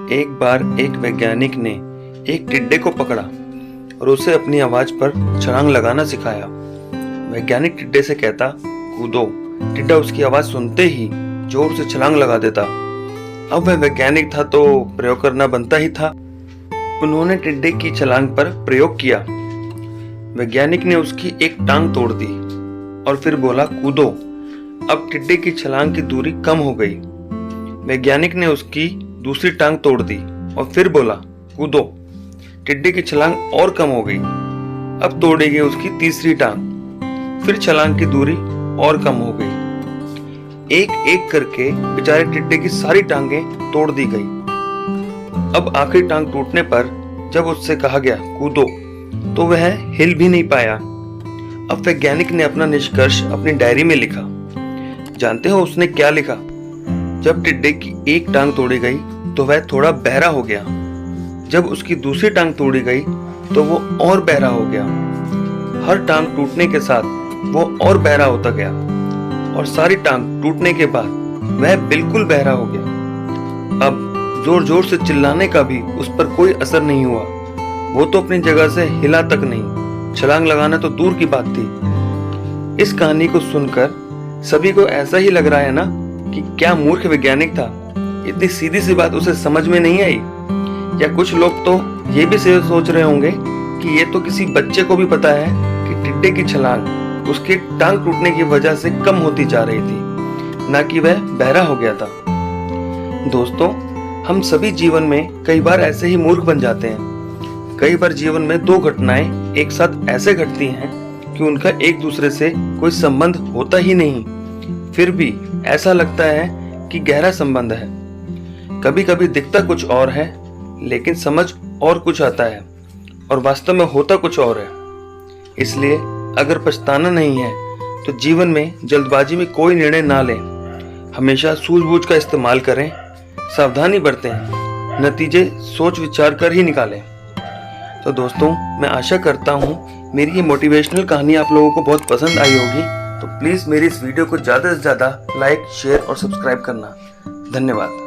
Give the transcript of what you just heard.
एक बार एक वैज्ञानिक ने एक टिड्डे को पकड़ा और उसे अपनी आवाज पर छलांग लगाना सिखाया। वैज्ञानिक टिड्डे से कहता, कूदो। टिड्डा उसकी आवाज सुनते ही जोर से छलांग लगा देता। अब वह वैज्ञानिक था तो प्रयोग करना बनता ही था। उन्होंने टिड्डे की छलांग पर प्रयोग किया। वैज्ञानिक ने उसकी एक टांग तोड़ दी और फिर बोला, कूदो। अब टिड्डे की छलांग की दूरी कम हो गई। वैज्ञानिक ने उसकी दूसरी टांग तोड़ दी और फिर बोला, कूदो। टिड्डे की छलांग और कम हो गई। अब तोड़ी गई उसकी तीसरी टांग। फिर छलांग की दूरी और कम हो गई। एक एक करके बेचारे टिड्डे की सारी टांगें तोड़ दी गई। अब आखिरी टांग टूटने पर जब उससे कहा गया, कूदो, तो वह हिल भी नहीं पाया। अब वैज्ञानिक ने अपना निष्कर्ष अपनी डायरी में लिखा। जानते हो उसने क्या लिखा? जब टिड्डे की एक टांग तोड़ी गई तो वह थोड़ा बहरा हो गया। जब उसकी दूसरी टांग तोड़ी गई तो वो और बहरा हो गया। हर टांग टूटने के साथ वो और बहरा होता गया और सारी टांग टूटने के बाद वह बिल्कुल बहरा हो गया। अब जोर जोर से चिल्लाने का भी उस पर कोई असर नहीं हुआ। वो तो अपनी जगह से हिला तक नहीं, छलांग लगाना तो दूर की बात थी। इस कहानी को सुनकर सभी को ऐसा ही लग रहा है ना कि क्या मूर्ख वैज्ञानिक था, इतनी सीधी सी बात उसे समझ में नहीं आई। या कुछ लोग तो ये भी सोच रहे होंगे कि ये तो किसी बच्चे को भी पता है कि टिड्डे की छलांग उसकी टांग टूटने की वजह से कम होती जा रही थी, ना कि वह बहरा हो गया था। दोस्तों, हम सभी जीवन में कई बार ऐसे ही मूर्ख बन जाते हैं। कई बार जीवन में दो घटनाएं एक साथ ऐसे घटती हैं कि उनका एक दूसरे से कोई संबंध होता ही नहीं, फिर भी ऐसा लगता है कि गहरा संबंध है। कभी कभी दिखता कुछ और है लेकिन समझ और कुछ आता है और वास्तव में होता कुछ और है। इसलिए अगर पछताना नहीं है तो जीवन में जल्दबाजी में कोई निर्णय ना लें। हमेशा सूझबूझ का इस्तेमाल करें, सावधानी बरतें, नतीजे सोच विचार कर ही निकालें। तो दोस्तों, मैं आशा करता हूँ मेरी ये मोटिवेशनल कहानी आप लोगों को बहुत पसंद आई होगी। तो प्लीज़ मेरी इस वीडियो को ज़्यादा से ज़्यादा लाइक, शेयर और सब्सक्राइब करना। धन्यवाद।